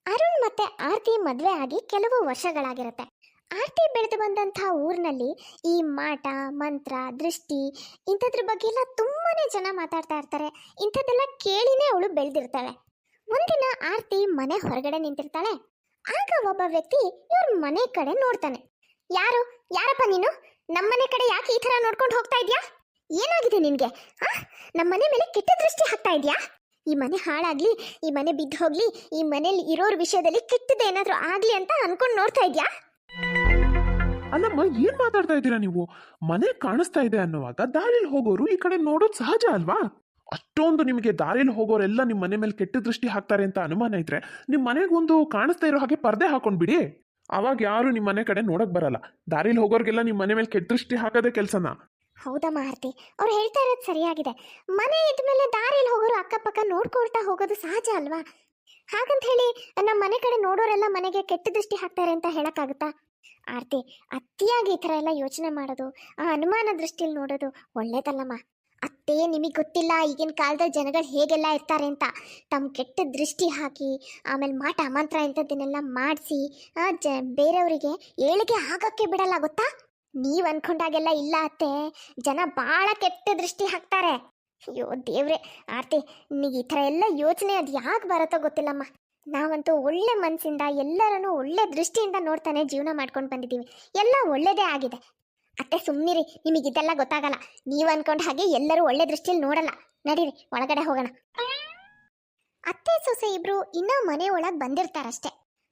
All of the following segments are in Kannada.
ಅರುಣ್ ಮತ್ತೆ ಆರ್ತಿ ಮದುವೆ ಆಗಿ ಕೆಲವು ವರ್ಷಗಳಾಗಿರುತ್ತೆ. ಆರ್ತಿ ಬೆಳೆದು ಬಂದಂತಹ ಊರಿನಲ್ಲಿ ಈ ಮಾಟ ಮಂತ್ರ ದೃಷ್ಟಿ ಇಂಥದ್ರ ಬಗ್ಗೆ ಎಲ್ಲ ತುಂಬಾನೇ ಜನ ಮಾತಾಡ್ತಾ ಇರ್ತಾರೆ. ಇಂಥದ್ದೆಲ್ಲ ಕೇಳಿನೇ ಅವಳು ಬೆಳೆದಿರ್ತಾಳೆ. ಒಂದಿನ ಆರ್ತಿ ಮನೆ ಹೊರಗಡೆ ನಿಂತಿರ್ತಾಳೆ. ಆಗ ಒಬ್ಬ ವ್ಯಕ್ತಿ ಇವ್ರ ಮನೆ ಕಡೆ ನೋಡ್ತಾನೆ. ಯಾರು ಯಾರಪ್ಪ ನೀನು? ನಮ್ಮನೆ ಕಡೆ ಯಾಕೆ ಈ ತರ ನೋಡ್ಕೊಂಡು ಹೋಗ್ತಾ ಇದ್ಯಾ? ಏನಾಗಿದೆ ನಿನ್ಗೆ? ನಮ್ಮನೆ ಮೇಲೆ ಕೆಟ್ಟ ದೃಷ್ಟಿ ಹಾಕ್ತಾ ಇದ್ಯಾ? ಈ ಮನೆ ಹಾಳಾಗ್ಲಿ, ಈ ಮನೆ ಬಿದ್ದು ಹೋಗ್ಲಿ, ಈ ಮನೇಲಿ ಇರೋರ್ ವಿಷಯದಲ್ಲಿ ಕೆಟ್ಟದೇನಾದ್ರೂ ಆಗ್ಲಿ ಅಂತ ಅನ್ಕೊಂಡು ನೋಡ್ತಾ ಇದ್ಯಾ? ಅಲ್ಲಮ್ಮ, ಏನ್ ಮಾತಾಡ್ತಾ ಇದ್ದೀರಾ ನೀವು? ಮನೆ ಕಾಣಿಸ್ತಾ ಇದೆ ಅನ್ನುವಾಗ ದಾರಿಲಿ ಹೋಗೋರು ಈ ಕಡೆ ನೋಡೋದು ಸಹಜ ಅಲ್ವಾ? ಅಷ್ಟೊಂದು ನಿಮಗೆ ದಾರಿಲಿ ಹೋಗೋರೆಲ್ಲ ನಿಮ್ಮ ಮನೆ ಮೇಲೆ ಕೆಟ್ಟ ದೃಷ್ಟಿ ಹಾಕ್ತಾರೆ ಅಂತ ಅನುಮಾನ ಇದ್ರೆ ನಿಮ್ಮ ಮನೆಗೊಂದು ಕಾಣಿಸ್ತಾ ಇರೋ ಹಾಗೆ ಪರ್ದೆ ಹಾಕೊಂಡ್ಬಿಡಿ. ಅವಾಗ ಯಾರು ನಿಮ್ಮ ಮನೆ ಕಡೆ ನೋಡಕ್ ಬರಲ್ಲ. ದಾರಿಲಿ ಹೋಗೋರ್ಗೆಲ್ಲ ನಿಮ್ಮ ಮನೆ ಮೇಲೆ ಕೆಟ್ಟ ದೃಷ್ಟಿ ಹಾಕೋದೇ ಕೆಲ್ಸನ. ಹೌದಮ್ಮ ಆರ್ತಿ, ಅವ್ರು ಹೇಳ್ತಾ ಇರೋದು ಸರಿಯಾಗಿದೆ. ಮನೆ ಇದ್ಮೇಲೆ ದಾರಿಯಲ್ಲಿ ಹೋಗೋರು ಅಕ್ಕಪಕ್ಕ ನೋಡ್ಕೊಳ್ತಾ ಹೋಗೋದು ಸಹಜ ಅಲ್ವಾ? ಹಾಗಂತ ಹೇಳಿ ನಮ್ಮ ಮನೆ ಕಡೆ ನೋಡೋರೆಲ್ಲ ಮನೆಗೆ ಕೆಟ್ಟ ದೃಷ್ಟಿ ಹಾಕ್ತಾರೆ ಅಂತ ಹೇಳಕ್ಕಾಗುತ್ತಾ? ಆರ್ತಿ, ಅತಿಯಾಗಿ ಈ ಥರ ಎಲ್ಲ ಯೋಚನೆ ಮಾಡೋದು, ಆ ಅನುಮಾನ ದೃಷ್ಟಿಯಲ್ಲಿ ನೋಡೋದು ಒಳ್ಳೇದಲ್ಲಮ್ಮ. ಅತ್ತೇ ನಿಮಗೆ ಗೊತ್ತಿಲ್ಲ ಈಗಿನ ಕಾಲದಲ್ಲಿ ಜನಗಳು ಹೇಗೆಲ್ಲ ಇರ್ತಾರೆ ಅಂತ. ತಮ್ಮ ಕೆಟ್ಟ ದೃಷ್ಟಿ ಹಾಕಿ ಆಮೇಲೆ ಮಾಟ ಮಂತ್ರ ಇಂಥದ್ದನ್ನೆಲ್ಲ ಮಾಡಿಸಿ ಬೇರೆಯವರಿಗೆ ಏಳಿಗೆ ಆಗಕ್ಕೆ ಬಿಡಲ್ಲ, ಗೊತ್ತಾ? ನೀವು ಅನ್ಕೊಂಡಾಗೆಲ್ಲ ಇಲ್ಲ ಅತ್ತೆ, ಜನ ಭಾಳ ಕೆಟ್ಟ ದೃಷ್ಟಿ ಹಾಕ್ತಾರೆ. ಅಯ್ಯೋ ದೇವ್ರೆ ಆರ್ತಿ, ನಿನಗೆ ಈ ಥರ ಎಲ್ಲ ಯೋಚನೆ ಅದು ಯಾಕೆ ಬರುತ್ತೋ ಗೊತ್ತಿಲ್ಲಮ್ಮ. ನಾವಂತೂ ಒಳ್ಳೆ ಮನಸ್ಸಿಂದ ಎಲ್ಲರನ್ನೂ ಒಳ್ಳೆ ದೃಷ್ಟಿಯಿಂದ ನೋಡ್ತಾನೆ ಜೀವನ ಮಾಡ್ಕೊಂಡು ಬಂದಿದ್ದೀವಿ. ಎಲ್ಲ ಒಳ್ಳೇದೇ ಆಗಿದೆ. ಅತ್ತೆ ಸುಮ್ಮನಿರಿ, ನಿಮಗಿದೆಲ್ಲ ಗೊತ್ತಾಗಲ್ಲ. ನೀವು ಅನ್ಕೊಂಡ ಹಾಗೆ ಎಲ್ಲರೂ ಒಳ್ಳೆ ದೃಷ್ಟಿಯಲ್ಲಿ ನೋಡಲ್ಲ. ನಡೀರಿ ಒಳಗಡೆ ಹೋಗೋಣ. ಅತ್ತೆ ಸೊಸೆ ಇಬ್ರು ಇನ್ನೂ ಮನೆ ಒಳಗೆ ಬಂದಿರ್ತಾರಷ್ಟೇ.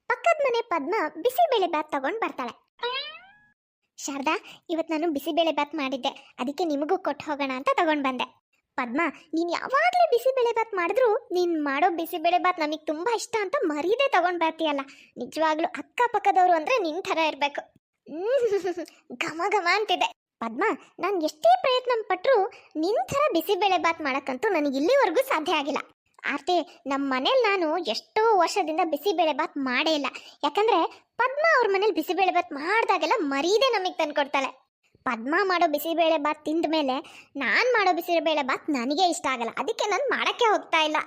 ಪಕ್ಕದ ಮನೆ ಪದ್ಮ ಬಿಸಿಬೇಳೆ ಬಾತ್ ತಗೊಂಡು ಬರ್ತಾಳೆ. ಶಾರದಾ, ಇವತ್ತು ನಾನು ಬಿಸಿಬೇಳೆ ಬಾತ್ ಮಾಡಿದ್ದೆ, ಅದಕ್ಕೆ ನಿಮಗೂ ಕೊಟ್ಟು ಹೋಗೋಣ ಅಂತ ತಗೊಂಡು ಬಂದೆ. ಪದ್ಮ, ನೀನು ಯಾವಾಗಲೇ ಬಿಸಿಬೇಳೆ ಬಾತ್ ಮಾಡಿದ್ರು ನೀನು ಮಾಡೋ ಬಿಸಿಬೇಳೆ ಬಾತ್ ನಮಗೆ ತುಂಬ ಇಷ್ಟ ಅಂತ ಮರೀದೇ ತಗೊಂಡು ಬರ್ತೀಯಲ್ಲ. ನಿಜವಾಗ್ಲೂ ಅಕ್ಕಪಕ್ಕದವರು ಅಂದರೆ ನಿನ್ನ ಥರ ಇರಬೇಕು. ಘಮ ಘಮ ಅಂತಿದೆ. ಪದ್ಮ, ನಾನು ಎಷ್ಟೇ ಪ್ರಯತ್ನ ಪಟ್ಟರು ನಿನ್ನ ಥರ ಬಿಸಿಬೇಳೆ ಬಾತ್ ಮಾಡೋಕ್ಕಂತೂ ನನಗೆ ಇಲ್ಲಿವರೆಗೂ ಸಾಧ್ಯ ಆಗಿಲ್ಲ. ಆರ್ತಿ, ನಮ್ಮ ಮನೇಲಿ ನಾನು ಎಷ್ಟೋ ವರ್ಷದಿಂದ ಬಿಸಿಬೇಳೆ ಬಾತ್ ಮಾಡೇ ಇಲ್ಲ. ಯಾಕಂದರೆ ಪದ್ಮ ಅವ್ರ ಮನೇಲಿ ಬಿಸಿಬೇಳೆ ಬಾತ್ ಮಾಡಿದಾಗೆಲ್ಲ ಮರೀದೆ ನಮಗೆ ತಂದ್ಕೊಡ್ತಾಳೆ. ಪದ್ಮ ಮಾಡೋ ಬಿಸಿಬೇಳೆ ಬಾತ್ ತಿಂದ ಮೇಲೆ ನಾನು ಮಾಡೋ ಬಿಸಿಬೇಳೆ ಬಾತ್ ನನಗೆ ಇಷ್ಟ ಆಗಲ್ಲ. ಅದಕ್ಕೆ ನಾನು ಮಾಡೋಕ್ಕೆ ಹೋಗ್ತಾ ಇಲ್ಲ.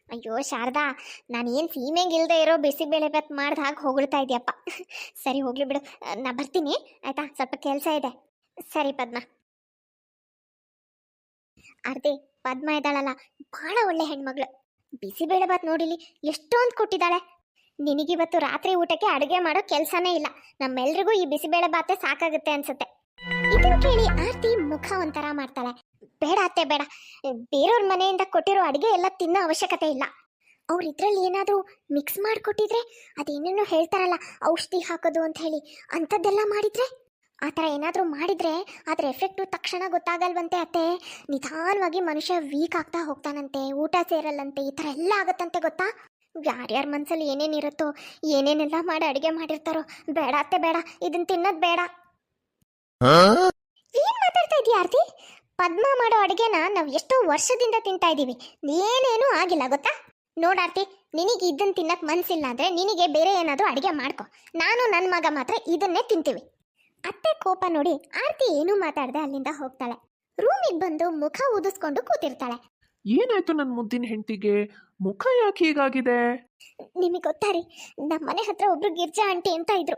ಅಯ್ಯೋ ಶಾರದಾ, ನಾನು ಏನು ಸೀಮೆಂಗೆ ಇಲ್ಲದೆ ಇರೋ ಬಿಸಿಬೇಳೆ ಬಾತ್ ಮಾಡ್ದ ಹಾಗೆ ಹೊಗಳ್ತಾ ಇದೆಯಪ್ಪ. ಸರಿ ಹೋಗ್ಲಿ ಬಿಡು, ನಾ ಬರ್ತೀನಿ ಆಯ್ತಾ, ಸ್ವಲ್ಪ ಕೆಲಸ ಇದೆ. ಸರಿ ಪದ್ಮ. ಆರ್ತಿ, ಪದ್ಮ ಇದ್ದಾಳಲ್ಲ, ಭಾಳ ಒಳ್ಳೆ ಹೆಣ್ಮಗಳು. ಬಿಸಿಬೇಳೆ ಬಾತ್ ನೋಡಿಲಿ ಎಷ್ಟೊಂದು ಕೊಟ್ಟಿದ್ದಾಳೆ. ನಿನಗಿವತ್ತು ರಾತ್ರಿ ಊಟಕ್ಕೆ ಅಡುಗೆ ಮಾಡೋ ಕೆಲಸನೇ ಇಲ್ಲ. ನಮ್ಮೆಲ್ರಿಗೂ ಈ ಬಿಸಿಬೇಳೆ ಬಾತೆ ಸಾಕಾಗುತ್ತೆ ಅನ್ಸುತ್ತೆ. ಇದನ್ನು ಕೇಳಿ ಆರ್ತಿ ಮುಖ ಒಂಥರ ಮಾಡ್ತಾಳೆ. ಬೇಡ ಅತ್ತೆ ಬೇಡ, ಬೇರೆಯವ್ರ ಮನೆಯಿಂದ ಕೊಟ್ಟಿರೋ ಅಡುಗೆ ಎಲ್ಲ ತಿನ್ನೋ ಅವಶ್ಯಕತೆ ಇಲ್ಲ. ಅವ್ರು ಇದ್ರಲ್ಲಿ ಏನಾದರೂ ಮಿಕ್ಸ್ ಮಾಡಿಕೊಟ್ಟಿದ್ರೆ, ಅದೇನೇನೋ ಹೇಳ್ತಾರಲ್ಲ ಔಷಧಿ ಹಾಕೋದು ಅಂತ ಹೇಳಿ, ಅಂಥದ್ದೆಲ್ಲ ಮಾಡಿದ್ರೆ, ಆ ಥರ ಏನಾದರೂ ಮಾಡಿದರೆ ಅದರ ಎಫೆಕ್ಟು ತಕ್ಷಣ ಗೊತ್ತಾಗಲ್ವಂತೆ ಅತ್ತೆ. ನಿಧಾನವಾಗಿ ಮನುಷ್ಯ ವೀಕ್ ಆಗ್ತಾ ಹೋಗ್ತಾನಂತೆ, ಊಟ ಸೇರಲ್ಲಂತೆ, ಈ ಥರ ಎಲ್ಲ ಆಗುತ್ತಂತೆ ಗೊತ್ತಾ? ಯಾರ್ಯಾರ ಮನಸ್ಸಲ್ಲಿ ಏನೇನಿರುತ್ತೋ, ಏನೇನೆಲ್ಲ ಮಾಡಿ ಅಡುಗೆ ಮಾಡಿರ್ತಾರೋ. ಬೇಡ ಅತ್ತೆ ಬೇಡ, ಇದನ್ನ ತಿನ್ನೋದು ಬೇಡ. ಏನ್ ಮಾತಾಡ್ತಾ ಇದೀಯ ಆರ್ತಿ? ಪದ್ಮ ಮಾಡೋ ಅಡುಗೆನ ನಾವು ಎಷ್ಟೋ ವರ್ಷದಿಂದ ತಿಂತಾ ಇದ್ದೀವಿ, ಏನೇನೂ ಆಗಿಲ್ಲ ಗೊತ್ತಾ? ನೋಡಾರ್ತಿ, ನಿನಗೆ ಇದನ್ನ ತಿನ್ನಕ್ಕೆ ಮನಸ್ಸಿಲ್ಲ ಅಂದರೆ ನಿನಗೆ ಬೇರೆ ಏನಾದರೂ ಅಡುಗೆ ಮಾಡ್ಕೊ. ನಾನು ನನ್ನ ಮಗ ಮಾತ್ರ ಇದನ್ನೇ ತಿಂತೀವಿ. ಅತ್ತೆ ಕೋಪ ನೋಡಿ ಆರ್ತಿ ಏನೂ ಮಾತಾಡದೆ ಅಲ್ಲಿಂದ ಹೋಗ್ತಾಳೆ. ರೂಮಿಗೆ ಬಂದು ಮುಖ ಊದಿಸ್ಕೊಂಡು ಕೂತಿರ್ತಾಳೆ. ಏನಾಯ್ತು ನನ್ನ ಮುದ್ದಿನ ಹೆಂಡತಿಗೆ? ಮುಖ ಯಾಕೆ ಹೀಗಾಗಿದೆ? ನಿಮಗೆ ಗೊತ್ತಾ ರೀ, ನಮ್ಮ ಮನೆ ಹತ್ರ ಒಬ್ರು ಗಿರ್ಜಾ ಆಂಟಿ ಅಂತ ಇದ್ರು.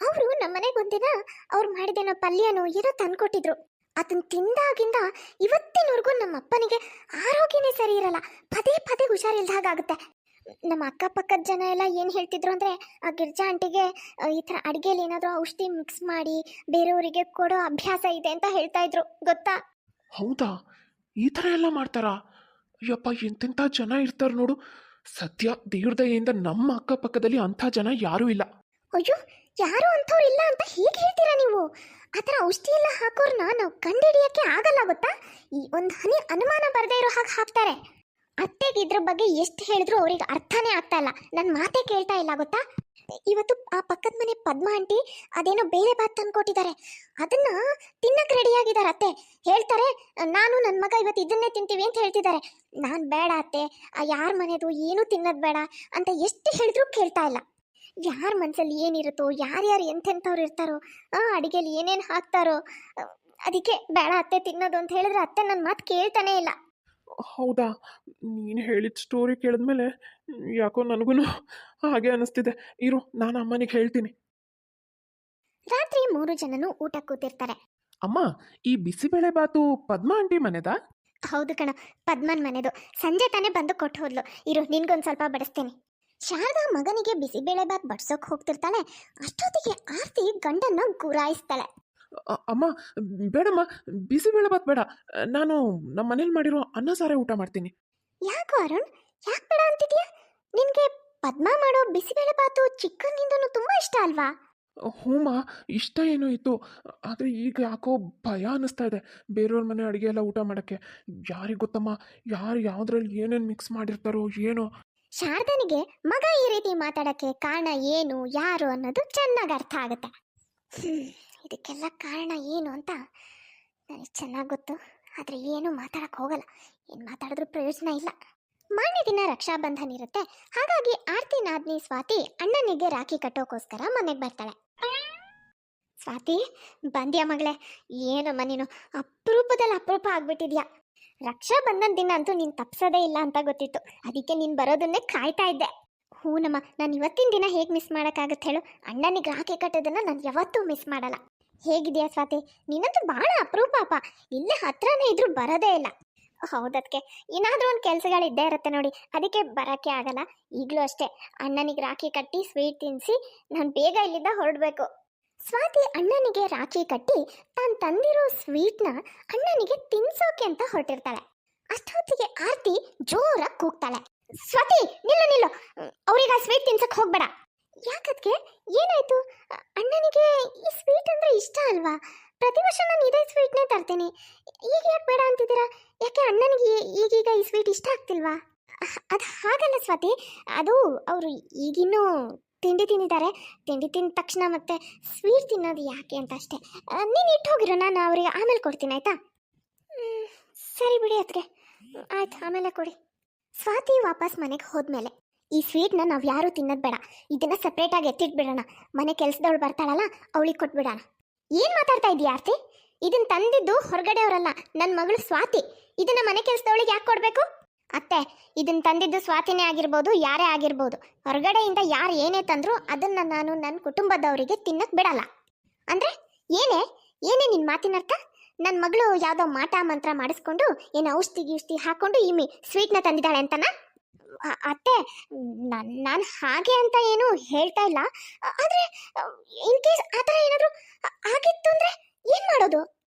ಅವರು ನಮ್ಮ ಮನೆಗೆ ಒಂದಿನ ಅವ್ರು ಮಾಡಿದೇನೋ ಪಲ್ಯನೋ ಏನೋ ತಂದ್ಕೊಟ್ಟಿದ್ರು. ಅದನ್ನ ತಿಂದಾಗಿಂದ ಇವತ್ತಿನವರೆಗೂ ನಮ್ಮ ಅಪ್ಪನಿಗೆ ಆರೋಗ್ಯನೇ ಸರಿ ಇರಲ್ಲ. ಪದೇ ಪದೇ ಹುಷಾರಿಲ್ದಾಗುತ್ತೆ. ನಮ್ಮ ಅಕ್ಕಪಕ್ಕದ ಜನ ಎಲ್ಲ ಏನು ಹೇಳ್ತಿದ್ರು ಅಂದರೆ, ಆ ಗಿರ್ಜಾ ಆಂಟಿಗೆ ಈ ಥರ ಅಡುಗೆಯಲ್ಲಿ ಏನಾದರೂ ಔಷಧಿ ಮಿಕ್ಸ್ ಮಾಡಿ ಬೇರೆಯವರಿಗೆ ಕೊಡೋ ಅಭ್ಯಾಸ ಇದೆ ಅಂತ ಹೇಳ್ತಾ ಇದ್ರು ಗೊತ್ತಾ? ಹೌದಾ? ಈ ಥರ ಎಲ್ಲ ಮಾಡ್ತಾರಾ? ಯಪ್ಪ, ಎಂತೆಂಥ ಜನ ಇರ್ತಾರೆ ನೋಡು. ಸದ್ಯ ದೇವ್ರ ದಯೆಯಿಂದ ನಮ್ಮ ಅಕ್ಕಪಕ್ಕದಲ್ಲಿ ಅಂಥ ಜನ ಯಾರೂ ಇಲ್ಲ. ಅಯ್ಯೋ, ಯಾರು ಅಂಥವ್ರು ಇಲ್ಲ ಅಂತ ಹೇಗೆ ಹೇಳ್ತೀರಾ ನೀವು? ಆ ಥರ ಔಷಧಿ ಎಲ್ಲ ಹಾಕೋರ್ನ ನಾವು ಕಂಡುಹಿಡಿಯೋಕ್ಕೆ ಆಗಲ್ಲ ಗೊತ್ತಾ? ಈ ಒಂದು ಹನಿ ಅನುಮಾನ ಬರದೇ ಇರೋ ಹಾಗೆ ಹಾಕ್ತಾರೆ. ಅತ್ತೆಗೆ ಇದ್ರ ಬಗ್ಗೆ ಎಷ್ಟು ಹೇಳಿದ್ರು ಅವ್ರಿಗೆ ಅರ್ಥನೇ ಆಗ್ತಾ ಇಲ್ಲ, ನನ್ನ ಮಾತೇ ಕೇಳ್ತಾ ಇಲ್ಲ ಗೊತ್ತಾ? ಇವತ್ತು ಆ ಪಕ್ಕದ ಮನೆ ಪದ್ಮ ಆಂಟಿ ಅದೇನೋ ಬೇಳೆ ಬಾತ್ ತಂದ್ಕೊಟ್ಟಿದ್ದಾರೆ. ಅದನ್ನ ತಿನ್ನಕ್ಕೆ ರೆಡಿಯಾಗಿದ್ದಾರೆ ಅತ್ತೆ. ಹೇಳ್ತಾರೆ ನಾನು ನನ್ನ ಮಗ ಇವತ್ತು ಇದನ್ನೇ ತಿಂತೀವಿ ಅಂತ ಹೇಳ್ತಿದ್ದಾರೆ. ನಾನು ಬೇಡ ಅತ್ತೆ, ಯಾರ ಮನೆದು ಏನೂ ತಿನ್ನೋದು ಬೇಡ ಅಂತ ಎಷ್ಟು ಹೇಳಿದ್ರು ಕೇಳ್ತಾ ಇಲ್ಲ. ಯಾರ ಮನಸ್ಸಲ್ಲಿ ಏನಿರುತ್ತೋ, ಯಾರ್ಯಾರು ಎಂತೆಂಥವ್ರು ಇರ್ತಾರೋ, ಅಡುಗೆಲಿ ಏನೇನು ಹಾಕ್ತಾರೋ, ಅದಕ್ಕೆ ಬೇಡ ಅತ್ತೆ ತಿನ್ನೋದು ಅಂತ ಹೇಳಿದ್ರೆ ಅತ್ತೆ ನನ್ನ ಮಾತು ಕೇಳ್ತಾನೆ ಇಲ್ಲ. ಹೌದಾ? ನೀನು ಹೇಳಿದ ಸ್ಟೋರಿ ಕೇಳಿದ್ಮೇಲೆ ಯಾಕೋ ನನಗೂ ಹಾಗೆ ಅನ್ನಿಸ್ತಿದೆ. ಇರು, ನಾನು ಅಮ್ಮನಿಗೆ ಹೇಳ್ತೀನಿ. ರಾತ್ರಿ 3 ಜನನು ಊಟ ಕೂತಿರ್ತಾರೆ. ಅಮ್ಮ, ಈ ಬಿಸಿಬೇಳೆ ಬಾತು ಪದ್ಮ ಆಂಟಿ ಮನೆದಾ? ಹೌದು ಕಣ, ಪದ್ಮನ್ ಮನೆದು. ಸಂಜೆ ತಾನೇ ಬಂದು ಕೊಟ್ಟು ಹೋದ್ಲು. ಇರು, ನಿನ್ಗೊಂದು ಸ್ವಲ್ಪ ಬಡಿಸ್ತೀನಿ. ಶಾರದಾ ಮಗನಿಗೆ ಬಿಸಿಬೇಳೆಬಾತ್ ಬಡ್ಸೋಕ್ ಹೋಗ್ತಿರ್ತಾಳೆ. ಅಷ್ಟೊತ್ತಿಗೆ ಆರ್ತಿ ಗಂಡನ್ನ ಗುರಾಯಿಸ್ತಾಳೆ. ಅಮ್ಮ, ಬೇಡಮ್ಮ, ಬಿಸಿಬೇಳೆ ಬಾತ್ ಬೇಡ. ನಾನು ನಮ್ಮ ಮನೇಲಿ ಮಾಡಿರೋ ಅನ್ನ ಸಾರೇ ಊಟ ಮಾಡ್ತೀನಿ. ಯಾಕೋ ಅರುಣ್, ಯಾಕೆ ಬೇಡ ಅಂತಿದ್ಯಾ? ನಿನ್ಗೆ ಪದ್ಮ ಮಾಡೋ ಬಿಸಿಬೇಳೆಬಾತು ಚಿಕ್ಕಂದಿಂದನೂ ತುಂಬಾ ಇಷ್ಟ ಅಲ್ವಾ? ಹೂಮ್ಮ, ಇಷ್ಟ ಏನೋ ಇತ್ತು. ಆದರೆ ಈಗ ಯಾಕೋ ಭಯ ಅನ್ನಿಸ್ತಾ ಇದೆ ಬೇರೆಯವ್ರ ಮನೆ ಅಡುಗೆ ಎಲ್ಲ ಊಟ ಮಾಡೋಕ್ಕೆ. ಯಾರಿಗೆ ಗೊತ್ತಮ್ಮ, ಯಾರು ಯಾವುದ್ರಲ್ಲಿ ಏನೇನು ಮಿಕ್ಸ್ ಮಾಡಿರ್ತಾರೋ ಏನೋ. ಶಾರದನಿಗೆ ಮಗ ಈ ರೀತಿ ಮಾತಾಡಕ್ಕೆ ಕಾರಣ ಏನು, ಯಾರು ಅನ್ನೋದು ಚೆನ್ನಾಗಿ ಅರ್ಥ ಆಗುತ್ತೆ. ಇದಕ್ಕೆಲ್ಲ ಕಾರಣ ಏನು ಅಂತ ನನಗೆ ಚೆನ್ನಾಗಿ ಗೊತ್ತು. ಆದರೆ ಏನು ಮಾತಾಡಕ್ಕೆ ಹೋಗಲ್ಲ. ಏನು ಮಾತಾಡಿದ್ರೂ ಪ್ರಯೋಜನ ಇಲ್ಲ. ಮಾರನೇ ದಿನ ರಕ್ಷಾಬಂಧನ ಇರುತ್ತೆ. ಹಾಗಾಗಿ ಆರ್ತಿ ನಾದ್ನಿ ಸ್ವಾತಿ ಅಣ್ಣನಿಗೆ ರಾಖಿ ಕಟ್ಟೋಕೋಸ್ಕರ ಮನೆಗೆ ಬರ್ತಾಳೆ. ಸ್ವಾತಿ, ಬಂದ್ಯಾ ಮಗಳೇ? ಏನಮ್ಮ ನೀನು ಅಪರೂಪದಲ್ಲಿ ಅಪರೂಪ ಆಗ್ಬಿಟ್ಟಿದ್ಯಾ. ರಕ್ಷಾಬಂಧನ ದಿನ ಅಂತೂ ನೀನು ತಪ್ಸೋದೇ ಇಲ್ಲ ಅಂತ ಗೊತ್ತಿತ್ತು. ಅದಕ್ಕೆ ನೀನು ಬರೋದನ್ನೇ ಕಾಯ್ತಾ ಇದ್ದೆ. ಹೂನಮ್ಮ, ನಾನು ಇವತ್ತಿನ ದಿನ ಹೇಗೆ ಮಿಸ್ ಮಾಡೋಕ್ಕಾಗುತ್ತೆ ಹೇಳು? ಅಣ್ಣನಿಗೆ ರಾಖಿ ಕಟ್ಟೋದನ್ನು ನಾನು ಯಾವತ್ತೂ ಮಿಸ್ ಮಾಡಲ್ಲ. ಹೇಗಿದೆಯಾ ಸ್ವಾತಿ? ನೀನಂತೂ ಭಾಳ ಅಪರೂಪ ಅಪ್ಪ. ಇಲ್ಲೇ ಹತ್ರನೇ ಇದ್ರೂ ಬರೋದೇ ಇಲ್ಲ. ಹೌದಕ್ಕೆ ಏನಾದರೂ ಒಂದು ಕೆಲಸಗಳು ಇದ್ದೇ ಇರುತ್ತೆ ನೋಡಿ, ಅದಕ್ಕೆ ಬರೋಕ್ಕೆ ಆಗಲ್ಲ. ಈಗಲೂ ಅಷ್ಟೇ, ಅಣ್ಣನಿಗೆ ರಾಖಿ ಕಟ್ಟಿ ಸ್ವೀಟ್ ತಿನ್ನಿಸಿ ನಾನು ಬೇಗ ಇಲ್ಲಿಂದ ಹೊರಡಬೇಕು. ಸ್ವಾತಿ ಅಣ್ಣನಿಗೆ ರಾಖಿ ಕಟ್ಟಿ ತಾನು ತಂದಿರೋ ಸ್ವೀಟ್ನ ಅಣ್ಣನಿಗೆ ತಿನ್ಸೋಕೆ ಅಂತ ಹೊರಟಿರ್ತಾಳೆ. ಅಷ್ಟೊತ್ತಿಗೆ ಆರ್ತಿ ಜೋರಾಗಿ ಕೂಗ್ತಾಳೆ, ಸ್ವಾತಿ ನಿಲ್ಲು ನಿಲ್ಲು, ಅವ್ರಿಗೆ ಆ ಸ್ವೀಟ್ ತಿನ್ಸಕ್ಕೆ ಹೋಗ್ಬೇಡ. ಯಾಕದ್ಕೆ, ಏನಾಯ್ತು? ಅಣ್ಣನಿಗೆ ಈ ಸ್ವೀಟ್ ಅಂದರೆ ಇಷ್ಟ ಅಲ್ವಾ? ಪ್ರತಿ ವರ್ಷ ನಾನು ಇದೇ ಸ್ವೀಟ್ನೇ ತರ್ತೀನಿ. ಈಗ ಯಾಕೆ ಬೇಡ ಅಂತಿದ್ದೀರಾ? ಯಾಕೆ ಅಣ್ಣನಿಗೆ ಈಗೀಗ ಈ ಸ್ವೀಟ್ ಇಷ್ಟ ಆಗ್ತಿಲ್ವಾ? ಅದು ಹಾಗಲ್ಲ ಸ್ವಾತಿ, ಅದು ಅವರು ಈಗಿನ್ನೂ ತಿಂಡಿ ತಿಂದಿದ್ದಾರೆ. ತಿಂಡಿ ತಿಂದ ತಕ್ಷಣ ಮತ್ತೆ ಸ್ವೀಟ್ ತಿನ್ನೋದು ಯಾಕೆ ಅಂತ ಅಷ್ಟೇ. ನೀನು ಇಟ್ಟು ಹೋಗಿರೋ, ನಾನು ಅವರಿಗೆ ಆಮೇಲೆ ಕೊಡ್ತೀನಿ, ಆಯಿತಾ? ಸರಿ ಬಿಡಿ ಅದಕ್ಕೆ, ಆಯ್ತು, ಆಮೇಲೆ ಕೊಡಿ. ಸ್ವಾತಿ ವಾಪಸ್ ಮನೆಗೆ ಹೋದ್ಮೇಲೆ ಈ ಸ್ವೀಟ್ನ ನಾವು ಯಾರೂ ತಿನ್ನೋದು ಬೇಡ, ಇದನ್ನು ಸಪ್ರೇಟಾಗಿ ಎತ್ತಿಟ್ಬಿಡೋಣ. ಮನೆ ಕೆಲಸದವಳು ಬರ್ತಾಳಲ್ಲ, ಅವಳಿಗೆ ಕೊಟ್ಬಿಡೋಣ. ಏನು ಮಾತಾಡ್ತಾ ಇದೀಯ ಆರ್ತಿ? ಇದನ್ನು ತಂದಿದ್ದು ಹೊರಗಡೆ ಅವರಲ್ಲ, ನನ್ನ ಮಗಳು ಸ್ವಾತಿ. ಇದನ್ನು ಮನೆ ಕೆಲಸದವಳಿಗೆ ಯಾಕೆ ಕೊಡಬೇಕು? ಅತ್ತೆ, ಇದನ್ನು ತಂದಿದ್ದು ಸ್ವಾತಿನೇ ಆಗಿರ್ಬೋದು, ಯಾರೇ ಆಗಿರ್ಬೋದು. ಹೊರಗಡೆಯಿಂದ ಯಾರು ಏನೇ ತಂದರೂ ಅದನ್ನು ನಾನು ನನ್ನ ಕುಟುಂಬದವರಿಗೆ ತಿನ್ನಕ್ಕೆ ಬಿಡಲ್ಲ. ಅಂದರೆ ಏನೇ ನಿನ್ನ ಮಾತಿನ ಅರ್ಥ? ನನ್ನ ಮಗಳು ಯಾವುದೋ ಮಾಟ ಮಂತ್ರ ಮಾಡಿಸ್ಕೊಂಡು ಏನು ಔಷಧಿ ಹಾಕ್ಕೊಂಡು ಈ ಸ್ವೀಟ್ನ ತಂದಿದ್ದಾಳೆ ಅಂತನಾ? ಅತ್ತೆ, ನಾನು ಹಾಗೆ ಅಂತ ಏನು ಹೇಳ್ತಾ ಇಲ್ಲ. ಆದರೆ ಇನ್ ಕೇಸ್ ಆ ಥರ ಏನಾದರೂ ಆಗಿತ್ತು ಅಂದರೆ ಏನು ಮಾಡೋದು?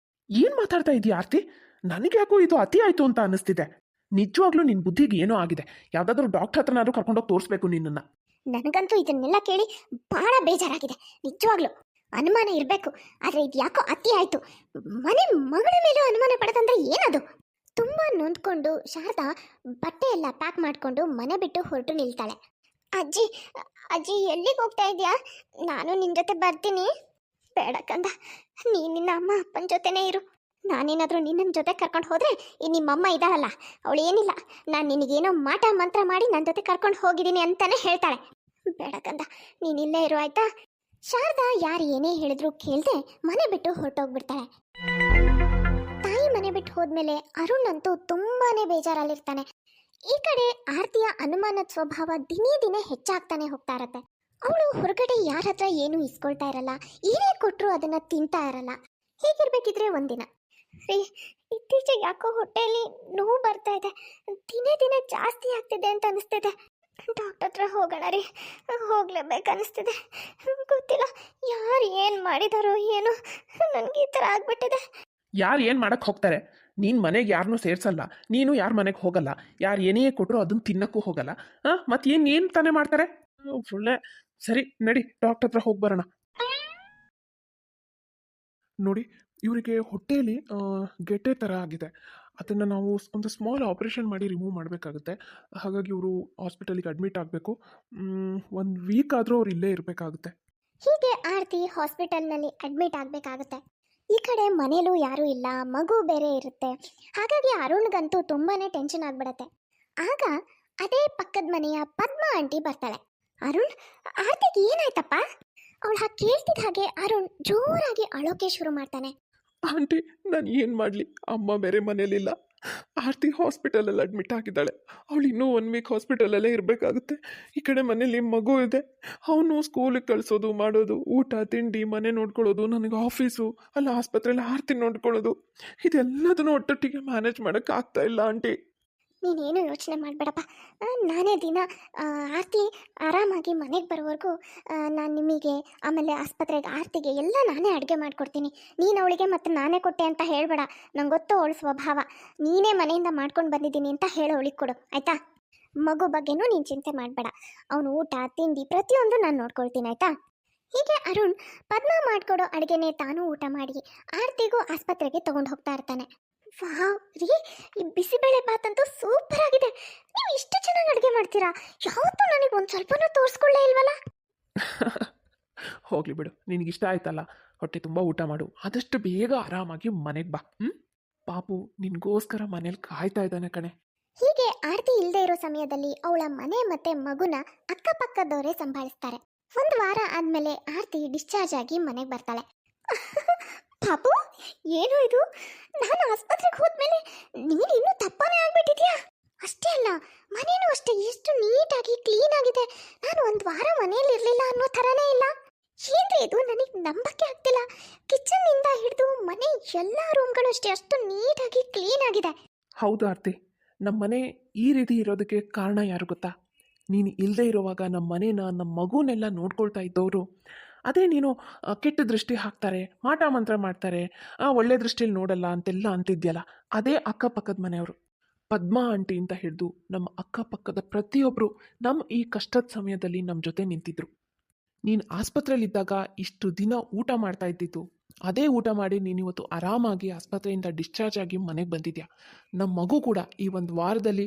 ಏನು ಮಾತಾಡ್ತಾ ಇದೀಯ ಆರ್ತಿ? ನನಗೆ ಯಾಕೋ ಇದು ಅತಿ ಆಯಿತು ಅಂತ ಅನ್ನಿಸ್ತಿದೆ. ನಿಜವಾಗ್ಲೂ ನಿನ್ನ ಬುದ್ಧಿಗೆ ಏನೋ ಆಗಿದೆ. ಯಾವುದಾದ್ರೂ ಡಾಕ್ಟರ್ ಹತ್ರನಾದ್ರೂ ಕರ್ಕೊಂಡೋಗಿ ತೋರಿಸ್ಬೇಕು ನಿನ್ನನ್ನು. ನನಗಂತೂ ಇದನ್ನೆಲ್ಲ ಕೇಳಿ ಭಾಳ ಬೇಜಾರಾಗಿದೆ. ನಿಜವಾಗ್ಲೂ ಅನುಮಾನ ಇರಬೇಕು, ಆದರೆ ಇದು ಯಾಕೋ ಅತಿ ಆಯಿತು. ಮನೆ ಮಗಳ ಮೇಲೂ ಅನುಮಾನ ಪಡೆದಂದ್ರೆ ಏನದು? ತುಂಬ ನೊಂದ್ಕೊಂಡು ಶಾರದಾ ಬಟ್ಟೆ ಎಲ್ಲ ಪ್ಯಾಕ್ ಮಾಡಿಕೊಂಡು ಮನೆ ಬಿಟ್ಟು ಹೊರಟು ನಿಲ್ತಾಳೆ. ಅಜ್ಜಿ, ಎಲ್ಲಿಗೆ ಹೋಗ್ತಾ ಇದೆಯಾ? ನಾನು ನಿನ್ನ ಜೊತೆ ಬರ್ತೀನಿ. ಬೇಡ ಕಂದ, ನಿನ್ನ ಅಮ್ಮ ಅಪ್ಪನ ಜೊತೆನೇ ಇರು. ನಾನೇನಾದರೂ ನಿನ್ನ ಜೊತೆ ಕರ್ಕೊಂಡು ಹೋದರೆ ಈ ನಿಮ್ಮಮ್ಮ ಇದ್ದಾಳಲ್ಲ, ಅವಳು ಏನಿಲ್ಲ, ನಾನು ನಿನಗೇನೋ ಮಾಟ ಮಂತ್ರ ಮಾಡಿ ನನ್ನ ಜೊತೆ ಕರ್ಕೊಂಡು ಹೋಗಿದ್ದೀನಿ ಅಂತಾನೆ ಹೇಳ್ತಾಳೆ. ಬೇಡ ಕಂದ, ನೀನಿಲ್ಲೇ ಇರು, ಆಯ್ತಾ? ಶಾರದಾ ಯಾರು ಏನೇ ಹೇಳಿದ್ರು ಕೇಳದೆ ಮನೆ ಬಿಟ್ಟು ಹೊರಟೋಗ್ಬಿಡ್ತಾಳೆ. ತಾಯಿ ಮನೆ ಬಿಟ್ಟು ಹೋದ್ಮೇಲೆ ಅರುಣ್ ಅಂತೂ ತುಂಬಾನೇ ಬೇಜಾರಲ್ಲಿರ್ತಾನೆ. ಈ ಕಡೆ ಆರ್ತಿಯ ಅನುಮಾನದ ಸ್ವಭಾವ ದಿನೇ ದಿನೇ ಹೆಚ್ಚಾಗ್ತಾನೆ ಹೋಗ್ತಾ ಇರತ್ತೆ. ಅವಳು ಹೊರಗಡೆ ಯಾರ ಹತ್ರ ಏನು ಇಸ್ಕೊಳ್ತಾ ಇರಲ್ಲ, ಏನೇ ಕೊಟ್ಟರು ಅದನ್ನ ತಿಂತಾ ಇರಲ್ಲ. ಹೀಗಿರ್ಬೇಕಿದ್ರೆ ಒಂದಿನ, ಇತ್ತೀಚೆಗೆ ಯಾಕೋ ಹೊಟ್ಟೆಯಲ್ಲಿ ನೋವು ಬರ್ತಾ ಇದೆ, ದಿನೇ ದಿನೇ ಜಾಸ್ತಿ ಆಗ್ತಿದೆ ಅಂತ ಅನಿಸ್ತಿದೆ. ಡಾಕ್ಟರ್ ಹತ್ರ ಹೋಗೋಣ ರೀ, ಹೋಗ್ಲೇಬೇಕು ಅನಿಸ್ತಿದೆ. ಗೊತ್ತಿಲ್ಲ ಯಾರು ಏನು ಮಾಡಿದಾರೋ ಏನೋ, ನನಗೆ ಈ ಥರ ಆಗ್ಬಿಟ್ಟಿದೆ. ಯಾರು ಏನು ಮಾಡಕ್ಕೆ ಹೋಗ್ತಾರೆ? ನೀನು ಮನೆಗೆ ಯಾರನ್ನೂ ಸೇರಿಸಲ್ಲ, ನೀನು ಯಾರ ಮನೆಗೆ ಹೋಗಲ್ಲ, ಯಾರು ಏನೇ ಕೊಟ್ಟರು ಅದನ್ನು ತಿನ್ನಕ್ಕೂ ಹೋಗಲ್ಲ. ಮತ್ತೇನು ತಾನೇ ಮಾಡ್ತಾರೆ? ಒಳ್ಳೆ ಸರಿ ನಡಿ, ಡಾಕ್ಟರ್ ಹತ್ರ ಹೋಗಿ ಬರೋಣ. ನೋಡಿ, ಇವರಿಗೆ ಹೊಟ್ಟೆಯಲ್ಲಿ ಗೆಡ್ಡೆ ಥರ ಆಗಿದೆ. ಅದನ್ನು ನಾವು ಒಂದು ಸ್ಮಾಲ್ ಆಪ್ರೇಷನ್ ಮಾಡಿ ರಿಮೂವ್ ಮಾಡಬೇಕಾಗುತ್ತೆ. ಹಾಗಾಗಿ ಇವರು ಹಾಸ್ಪಿಟಲಿಗೆ ಅಡ್ಮಿಟ್ ಆಗಬೇಕು. 1 ವೀಕ್ ಆದರೂ ಅವ್ರು ಇಲ್ಲೇ ಇರಬೇಕಾಗುತ್ತೆ. ಹೀಗೆ ಆರ್ತಿ ಹಾಸ್ಪಿಟಲ್ನಲ್ಲಿ ಅಡ್ಮಿಟ್ ಆಗಬೇಕಾಗುತ್ತೆ. ಈ ಕಡೆ ಮನೇಲೂ ಯಾರೂ ಇಲ್ಲ, ಮಗು ಬೇರೆ ಇರುತ್ತೆ. ಹಾಗಾಗಿ ಅರುಣ್ಗಂತೂ ತುಂಬಾನೇ ಟೆನ್ಷನ್ ಆಗ್ಬಿಡತ್ತೆ. ಆಗ ಅದೇ ಪಕ್ಕದ ಮನೆಯ ಪದ್ಮ ಆಂಟಿ ಬರ್ತಾಳೆ. ಅರುಣ್, ಆರ್ತಿಗೆ ಏನಾಯ್ತಪ್ಪ? ಅವಳು ಹಾಗೆ ಕೇಳ್ತಿದ್ದ ಹಾಗೆ ಅರುಣ್ ಜೋರಾಗಿ ಅಳೋಕೆ ಶುರು ಮಾಡ್ತಾನೆ. ಆಂಟಿ, ನಾನು ಏನು ಮಾಡಲಿ? ಅಮ್ಮ ಬೇರೆ ಮನೇಲಿಲ್ಲ, ಆರ್ತಿ ಹಾಸ್ಪಿಟಲಲ್ಲಿ ಅಡ್ಮಿಟ್ ಆಗಿದ್ದಾಳೆ. ಅವಳು ಇನ್ನೂ 1 ವೀಕ್ ಹಾಸ್ಪಿಟಲಲ್ಲೇ ಇರಬೇಕಾಗುತ್ತೆ. ಈ ಕಡೆ ಮನೇಲಿ ಮಗು ಇದೆ. ಅವನು ಸ್ಕೂಲಿಗೆ ಕಳಿಸೋದು ಮಾಡೋದು, ಊಟ ತಿಂಡಿ ಮನೆ ನೋಡ್ಕೊಳ್ಳೋದು, ನನಗೆ ಆಫೀಸು, ಅಲ್ಲಿ ಆಸ್ಪತ್ರೆಯಲ್ಲಿ ಆರ್ತಿ ನೋಡ್ಕೊಳ್ಳೋದು, ಇದೆಲ್ಲದನ್ನು ಒಟ್ಟೊಟ್ಟಿಗೆ ಮ್ಯಾನೇಜ್ ಮಾಡೋಕ್ಕಾಗ್ತಾ ಇಲ್ಲ ಆಂಟಿ. ನೀನೇನು ಯೋಚನೆ ಮಾಡಬೇಡಪ್ಪ. ನಾನೇ ದಿನ ಆರತಿ ಆರಾಮಾಗಿ ಮನೆಗೆ ಬರೋವರೆಗೂ ನಾನು ನಿಮಗೆ ಆಮೇಲೆ ಆಸ್ಪತ್ರೆಗೆ ಆರತಿಗೆ ಎಲ್ಲ ನಾನೇ ಅಡುಗೆ ಮಾಡಿಕೊಡ್ತೀನಿ. ನೀನು ಅವಳಿಗೆ ಮತ್ತು ನಾನೇ ಕೊಟ್ಟೆ ಅಂತ ಹೇಳಬೇಡ. ನಂಗೆ ಗೊತ್ತು ಅವಳ ಸ್ವಭಾವ. ನೀನೇ ಮನೆಯಿಂದ ಮಾಡ್ಕೊಂಡು ಬಂದಿದ್ದೀನಿ ಅಂತ ಹೇಳು ಅವಳಿಗೆ ಕೊಡು, ಆಯಿತಾ? ಮಗು ಬಗ್ಗೆನೂ ನೀನು ಚಿಂತೆ ಮಾಡಬೇಡ. ಅವನು ಊಟ ತಿಂಡಿ ಪ್ರತಿಯೊಂದು ನಾನು ನೋಡ್ಕೊಳ್ತೀನಿ, ಆಯಿತಾ? ಹೀಗೆ ಅರುಣ್ ಪದ್ಮ ಮಾಡಿಕೊಡೋ ಅಡುಗೆನೇ ತಾನು ಊಟ ಮಾಡಿ ಆರತಿಗೂ ಆಸ್ಪತ್ರೆಗೆ ತೊಗೊಂಡು ಹೋಗ್ತಾ ಇರ್ತಾನೆ. ವಾವ್ ರೀ, ಈ ಬಿಸಿಬೇಳೆ ಭಾತ್ ಅಂತೂ ಸೂಪರ್ ಆಗಿದೆ. ನೀವು ಇಷ್ಟು ಚೆನ್ನಾಗಿ ಅಡುಗೆ ಮಾಡ್ತೀರಾ? ಯಾವತ್ತೂ ನನಗೆ ಒಂದು ಸ್ವಲ್ಪನೂ ತೋರಿಸ್ಕೊಳ್ಳೇ ಇಲ್ವಲ್ಲ. ಹೋಗ್ಲಿ ಬಿಡು, ನಿನಗಿಷ್ಟ ಆಯ್ತಲ್ಲ, ಹೊಟ್ಟೆ ತುಂಬ ಊಟ ಮಾಡು. ಆದಷ್ಟು ಬೇಗ ಆರಾಮಾಗಿ ಮನೆಗೆ ಬಾ. ಪಾಪು ನಿನಗೋಸ್ಕರ ಮನೇಲಿ ಕಾಯ್ತಾ ಇದ್ದಾನೆ ಕಣೆ. ಹೀಗೆ ಆರತಿ ಇಲ್ಲದೆ ಇರೋ ಸಮಯದಲ್ಲಿ ಅವಳ ಮನೆ ಮತ್ತೆ ಮಗುನ ಅಕ್ಕಪಕ್ಕದವರೇ ಸಂಭಾಳಿಸ್ತಾರೆ. ಒಂದು ವಾರ ಆದಮೇಲೆ ಆರತಿ ಡಿಸ್ಚಾರ್ಜ್ ಆಗಿ ಮನೆಗೆ ಬರ್ತಾಳೆ. ಪಾಪು, ಏನು ಇದು? ನಾನು ಆಸ್ಪತ್ರೆಗೆ ಹೋದ್ಮೇಲೆ ನೀನು ಇನ್ನೂ ತಪ್ಪನೇ ಆಗ್ಬಿಟ್ಟಿದ್ಯಾ. ಅಷ್ಟೇ ಅಲ್ಲ, ಮನೇನೂ ಅಷ್ಟೇ ಎಷ್ಟು ನೀಟಾಗಿ ಕ್ಲೀನ್ ಆಗಿದೆ. ನಾನು ಒಂದು ವಾರ ಮನೆಯಲ್ಲಿ ಇರಲಿಲ್ಲ ಅನ್ನೋ ಥರನೇ ಇಲ್ಲ. ಏನ್ರಿ ಇದು? ನನಗೆ ನಂಬಕ್ಕೆ ಆಗ್ತಿಲ್ಲ. ಕಿಚನ್ನಿಂದ ಹಿಡಿದು ಮನೆ ಎಲ್ಲ ರೂಮ್ಗಳು ಅಷ್ಟೇ ಅಷ್ಟು ನೀಟಾಗಿ ಕ್ಲೀನ್ ಆಗಿದೆ. ಹೌದು ಆರ್ತಿ, ನಮ್ಮ ಮನೆ ಈ ರೀತಿ ಇರೋದಕ್ಕೆ ಕಾರಣ ಯಾರು ಗೊತ್ತಾ? ನೀನು ಇಲ್ಲದೆ ಇರುವಾಗ ನಮ್ಮ ಮನೇನ, ನಮ್ಮ ಮಗುನೆಲ್ಲ ನೋಡ್ಕೊಳ್ತಾ ಇದ್ದವರು ಅದೇ ನೀನು ಕೆಟ್ಟ ದೃಷ್ಟಿ ಹಾಕ್ತಾರೆ, ಮಾಟ ಮಂತ್ರ ಮಾಡ್ತಾರೆ, ಒಳ್ಳೆ ದೃಷ್ಟಿಯಲ್ಲಿ ನೋಡಲ್ಲ ಅಂತೆಲ್ಲ ಅಂತಿದ್ಯಲ್ಲ, ಅದೇ ಅಕ್ಕಪಕ್ಕದ ಮನೆಯವರು. ಪದ್ಮಾ ಆಂಟಿ ಅಂತ ಹಿಡಿದು ನಮ್ಮ ಅಕ್ಕಪಕ್ಕದ ಪ್ರತಿಯೊಬ್ಬರು ನಮ್ಮ ಈ ಕಷ್ಟದ ಸಮಯದಲ್ಲಿ ನಮ್ಮ ಜೊತೆ ನಿಂತಿದ್ರು. ನೀನು ಆಸ್ಪತ್ರೆಯಲ್ಲಿದ್ದಾಗ ಇಷ್ಟು ದಿನ ಊಟ ಮಾಡ್ತಾ ಇದ್ದಿದ್ದು, ಅದೇ ಊಟ ಮಾಡಿ ನೀನು ಇವತ್ತು ಆರಾಮಾಗಿ ಆಸ್ಪತ್ರೆಯಿಂದ ಡಿಸ್ಚಾರ್ಜ್ ಆಗಿ ಮನೆಗೆ ಬಂದಿದ್ಯಾ. ನಮ್ಮ ಮಗು ಕೂಡ ಈ ಒಂದು ವಾರದಲ್ಲಿ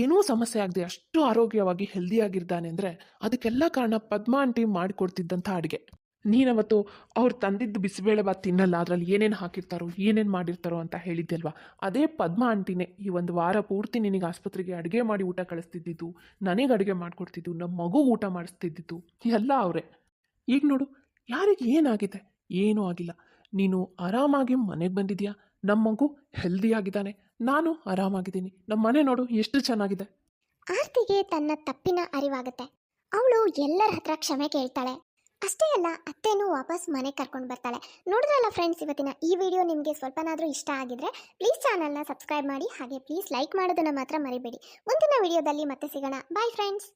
ಏನೂ ಸಮಸ್ಯೆ ಆಗದೆ ಅಷ್ಟು ಆರೋಗ್ಯವಾಗಿ ಹೆಲ್ದಿಯಾಗಿರ್ತಾನೆ ಅಂದರೆ ಅದಕ್ಕೆಲ್ಲ ಕಾರಣ ಪದ್ಮಾ ಆಂಟಿ ಮಾಡಿಕೊಡ್ತಿದ್ದಂಥ ಅಡುಗೆ. ನೀನವತ್ತು ಅವ್ರು ತಂದಿದ್ದು ಬಿಸಿಬೇಳೆ ಭಾತ್ ತಿನ್ನಲ್ಲ, ಅದರಲ್ಲಿ ಏನೇನು ಹಾಕಿರ್ತಾರೋ ಏನೇನು ಮಾಡಿರ್ತಾರೋ ಅಂತ ಹೇಳಿದ್ದಲ್ವಾ, ಅದೇ ಪದ್ಮಾ ಆಂಟಿನೇ ಈ ಒಂದು ವಾರ ಪೂರ್ತಿ ನಿನಗೆ ಆಸ್ಪತ್ರೆಗೆ ಅಡುಗೆ ಮಾಡಿ ಊಟ ಕಳಿಸ್ತಿದ್ದಿದ್ದು, ನನಗೆ ಅಡುಗೆ ಮಾಡಿಕೊಡ್ತಿದ್ದು, ನಮ್ಮ ಮಗು ಊಟ ಮಾಡಿಸ್ತಿದ್ದಿದ್ದು ಎಲ್ಲ ಅವರೇ. ಈಗ ನೋಡು, ಯಾರಿಗೆ ಏನಾಗಿದೆ? ಏನೂ ಆಗಿಲ್ಲ. ನೀನು ಆರಾಮಾಗಿ ಮನೆಗೆ ಬಂದಿದ್ಯಾ, ನಮ್ಮ ಮಗು ಹೆಲ್ದಿಯಾಗಿದ್ದಾನೆ, ನಾನು ಆರಾಮಾಗಿದ್ದೀನಿ, ನಮ್ಮ ಮನೆ ನೋಡು ಎಷ್ಟು ಚೆನ್ನಾಗಿದೆ. ಆರ್ತಿಗೆ ತನ್ನ ತಪ್ಪಿನ ಅರಿವಾಗುತ್ತೆ. ಅವಳು ಎಲ್ಲರ ಹತ್ರ ಕ್ಷಮೆ ಕೇಳ್ತಾಳೆ. ಅಷ್ಟೇ ಅಲ್ಲ, ಅತ್ತೆನೂ ವಾಪಸ್ ಮನೆಗೆ ಕರ್ಕೊಂಡು ಬರ್ತಾಳೆ. ನೋಡಿದ್ರಲ್ಲ ಫ್ರೆಂಡ್ಸ್, ಇವತ್ತಿನ ಈ ವಿಡಿಯೋ ನಿಮಗೆ ಸ್ವಲ್ಪನಾದರೂ ಇಷ್ಟ ಆಗಿದ್ರೆ ಪ್ಲೀಸ್ ಚಾನಲ್ನ ಸಬ್ಸ್ಕ್ರೈಬ್ ಮಾಡಿ, ಹಾಗೆ ಪ್ಲೀಸ್ ಲೈಕ್ ಮಾಡೋದನ್ನು ಮಾತ್ರ ಮರಿಬೇಡಿ. ಮುಂದಿನ ವಿಡಿಯೋದಲ್ಲಿ ಮತ್ತೆ ಸಿಗೋಣ. Bye friends.